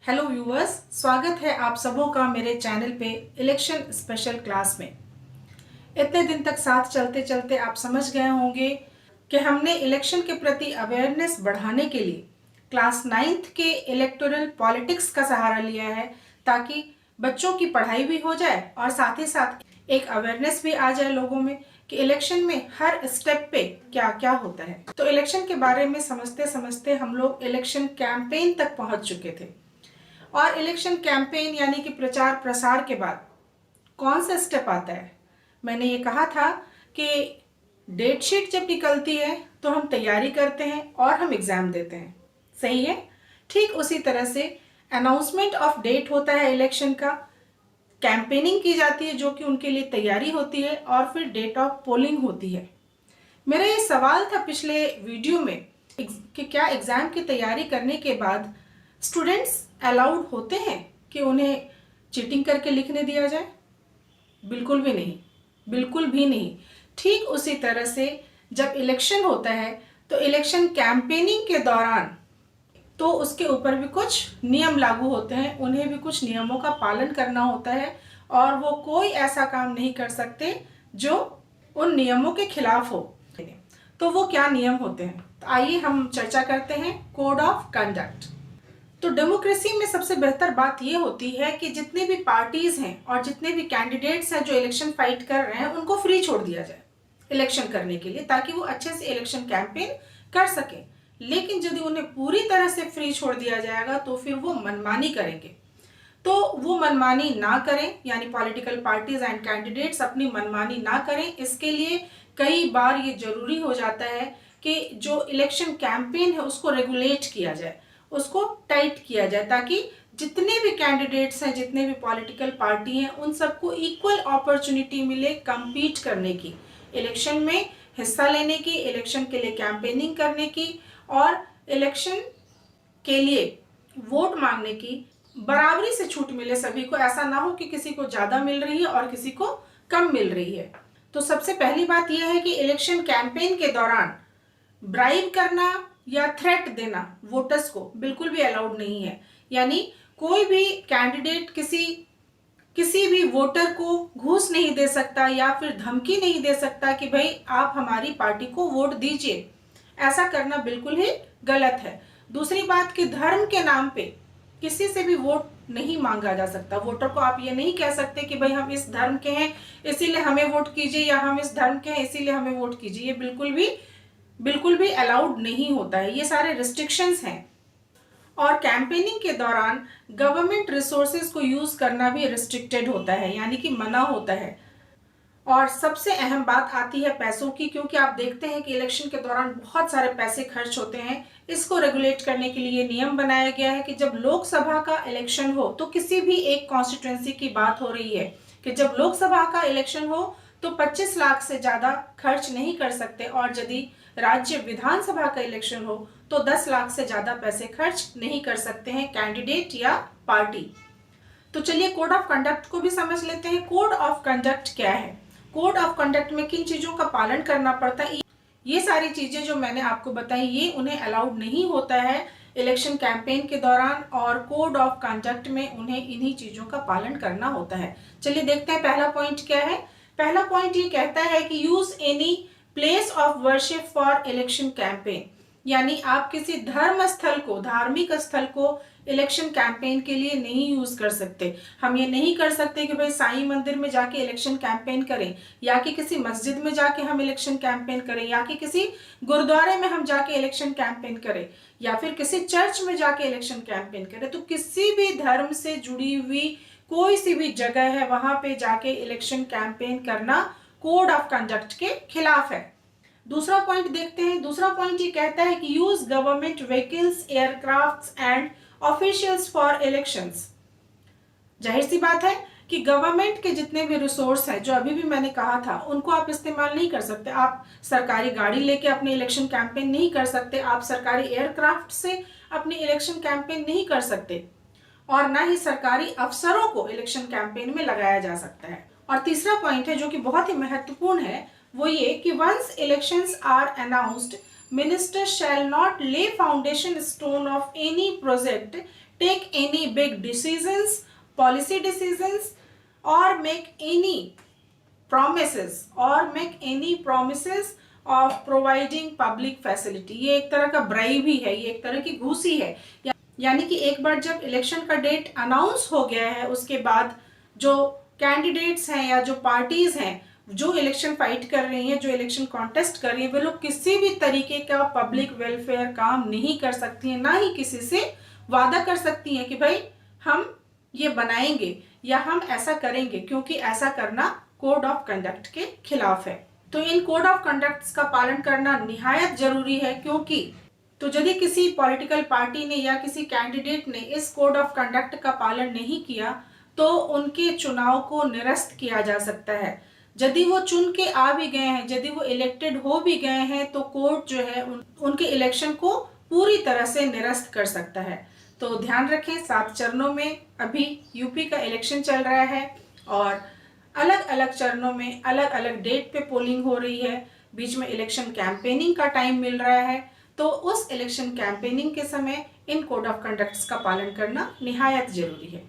Hello viewers, स्वागत है आप सबों का मेरे चैनल पे इलेक्शन स्पेशल क्लास में। इतने दिन तक साथ चलते चलते आप समझ गए होंगे कि हमने इलेक्शन के प्रति अवेयरनेस बढ़ाने के लिए क्लास 9th के इलेक्टोरल पॉलिटिक्स का सहारा लिया है, ताकि बच्चों की पढ़ाई भी हो जाए और साथ ही साथ एक अवेयरनेस भी आ जाए लोगों में कि इलेक्शन में हर स्टेप पे क्या क्या होता है। तो इलेक्शन के बारे में समझते समझते हम लोग इलेक्शन कैंपेन तक पहुंच चुके थे और इलेक्शन कैंपेन यानी कि प्रचार प्रसार के बाद कौन सा स्टेप आता है। मैंने ये कहा था कि डेट शीट जब निकलती है तो हम तैयारी करते हैं और हम एग्जाम देते हैं, सही है। ठीक उसी तरह से अनाउंसमेंट ऑफ डेट होता है इलेक्शन का, कैंपेनिंग की जाती है जो कि उनके लिए तैयारी होती है, और फिर डेट ऑफ पोलिंग होती है। मेरा ये सवाल था पिछले वीडियो में कि क्या एग्जाम की तैयारी करने के बाद स्टूडेंट्स अलाउड होते हैं कि उन्हें चीटिंग करके लिखने दिया जाए? बिल्कुल भी नहीं, बिल्कुल भी नहीं। ठीक उसी तरह से जब इलेक्शन होता है तो इलेक्शन कैंपेनिंग के दौरान तो उसके ऊपर भी कुछ नियम लागू होते हैं, उन्हें भी कुछ नियमों का पालन करना होता है और वो कोई ऐसा काम नहीं कर सकते जो उन नियमों के खिलाफ हो। तो वो क्या नियम होते हैं, तो आइए हम चर्चा करते हैं कोड ऑफ कंडक्ट। तो डेमोक्रेसी में सबसे बेहतर बात यह होती है कि जितने भी पार्टीज हैं और जितने भी कैंडिडेट्स हैं जो इलेक्शन फाइट कर रहे हैं उनको फ्री छोड़ दिया जाए इलेक्शन करने के लिए, ताकि वो अच्छे से इलेक्शन कैंपेन कर सकें। लेकिन यदि उन्हें पूरी तरह से फ्री छोड़ दिया जाएगा तो फिर वो मनमानी करेंगे। तो वो मनमानी ना करें, यानी पॉलिटिकल पार्टीज एंड कैंडिडेट्स अपनी मनमानी ना करें। इसके लिए कई बार ये जरूरी हो जाता है कि जो इलेक्शन कैंपेन है उसको रेगुलेट किया जाए, उसको टाइट किया जाए, ताकि जितने भी कैंडिडेट्स हैं, जितने भी पॉलिटिकल पार्टी हैं, उन सबको इक्वल अपॉर्चुनिटी मिले कम्पीट करने की, इलेक्शन में हिस्सा लेने की, इलेक्शन के लिए कैंपेनिंग करने की और इलेक्शन के लिए वोट मांगने की बराबरी से छूट मिले सभी को। ऐसा ना हो कि किसी को ज्यादा मिल रही है और किसी को कम मिल रही है। तो सबसे पहली बात यह है कि इलेक्शन कैंपेन के दौरान ब्राइब करना या थ्रेट देना वोटर्स को बिल्कुल भी अलाउड नहीं है। यानी कोई भी कैंडिडेट किसी भी वोटर को घूस नहीं दे सकता या फिर धमकी नहीं दे सकता कि भाई आप हमारी पार्टी को वोट दीजिए। ऐसा करना बिल्कुल ही गलत है। दूसरी बात कि धर्म के नाम पे किसी से भी वोट नहीं मांगा जा सकता। वोटर को आप ये नहीं कह सकते कि भाई हम इस धर्म के हैं इसीलिए हमें वोट कीजिए, या हम इस धर्म के हैं इसीलिए हमें वोट कीजिए। ये बिल्कुल भी अलाउड नहीं होता है। ये सारे रिस्ट्रिक्शंस हैं। और कैंपेनिंग के दौरान गवर्नमेंट रिसोर्सेज को यूज करना भी रिस्ट्रिक्टेड होता है, यानी कि मना होता है। और सबसे अहम बात आती है पैसों की, क्योंकि आप देखते हैं कि इलेक्शन के दौरान बहुत सारे पैसे खर्च होते हैं। इसको रेगुलेट करने के लिए नियम बनाया गया है कि जब लोकसभा का इलेक्शन हो, तो किसी भी एक कॉन्स्टिट्यूएंसी की बात हो रही है कि जब लोकसभा का इलेक्शन हो तो 25 लाख से ज्यादा खर्च नहीं कर सकते, और यदि राज्य विधानसभा का इलेक्शन हो तो 10 लाख से ज्यादा पैसे खर्च नहीं कर सकते हैं कैंडिडेट या पार्टी। तो चलिए कोड ऑफ कंडक्ट को भी समझ लेते हैं। कोड ऑफ कंडक्ट क्या है? कोड ऑफ कंडक्ट में किन चीजों का पालन करना पड़ता है, ये सारी चीजें जो मैंने आपको बताई ये उन्हें अलाउड नहीं होता है इलेक्शन कैंपेन के दौरान, और कोड ऑफ कंडक्ट में उन्हें इन्हीं चीजों का पालन करना होता है। चलिए देखते हैं पहला पॉइंट क्या है। पहला पॉइंट ये कहता है कि use any place of worship for election campaign, यानी आप किसी धर्म स्थल को, धार्मिक स्थल को इलेक्शन कैंपेन के लिए नहीं यूज कर सकते। हम ये नहीं कर सकते कि भाई साईं मंदिर में जाके इलेक्शन कैंपेन करें, या कि किसी मस्जिद में जाके हम इलेक्शन कैंपेन करें, या कि किसी गुरुद्वारे में हम जाके इलेक्शन कैंपेन करें, या फिर किसी चर्च में जाके इलेक्शन कैंपेन करें। तो किसी भी धर्म से जुड़ी हुई कोई सी भी जगह है वहां पे जाके इलेक्शन कैंपेन करना कोड ऑफ कंडक्ट के खिलाफ है। दूसरा पॉइंट देखते हैं। दूसरा पॉइंट ये कहता है कि use government vehicles, aircrafts and officials for elections. जाहिर सी बात है कि गवर्नमेंट के जितने भी रिसोर्स हैं, जो अभी भी मैंने कहा था, उनको आप इस्तेमाल नहीं कर सकते। आप सरकारी गाड़ी लेके अपने इलेक्शन कैंपेन नहीं कर सकते, आप सरकारी एयरक्राफ्ट से अपनी इलेक्शन कैंपेन नहीं कर सकते, और ना ही सरकारी अफसरों को इलेक्शन कैंपेन में लगाया जा सकता है। और तीसरा पॉइंट है जो कि बहुत ही महत्वपूर्ण है, वो ये कि once elections are announced, minister shall not lay foundation stone of any project take any big decisions, policy decisions, or make any promises of providing public facility। ये एक तरह का ब्राइब ही है, ये एक तरह की घूसी है। यानी कि एक बार जब इलेक्शन का डेट अनाउंस हो गया है, उसके बाद जो कैंडिडेट्स हैं या जो पार्टीज हैं जो इलेक्शन फाइट कर रही हैं, जो इलेक्शन कॉन्टेस्ट कर रही हैं, वे लोग किसी भी तरीके का पब्लिक वेलफेयर काम नहीं कर सकती हैं, ना ही किसी से वादा कर सकती हैं कि भाई हम ये बनाएंगे या हम ऐसा करेंगे, क्योंकि ऐसा करना कोड ऑफ कंडक्ट के खिलाफ है। तो इन कोड ऑफ कंडक्ट्स का पालन करना निहायत जरूरी है, क्योंकि तो यदि किसी पॉलिटिकल पार्टी ने या किसी कैंडिडेट ने इस कोड ऑफ कंडक्ट का पालन नहीं किया तो उनके चुनाव को निरस्त किया जा सकता है। यदि वो चुन के आ भी गए हैं, यदि वो इलेक्टेड हो भी गए हैं, तो कोर्ट जो है उनके इलेक्शन को पूरी तरह से निरस्त कर सकता है। तो ध्यान रखें, 7 चरणों में अभी यूपी का इलेक्शन चल रहा है और अलग अलग चरणों में अलग अलग डेट पे पोलिंग हो रही है। बीच में इलेक्शन कैंपेनिंग का टाइम मिल रहा है, तो उस इलेक्शन कैंपेनिंग के समय इन कोड ऑफ कंडक्ट्स का पालन करना निहायत जरूरी है।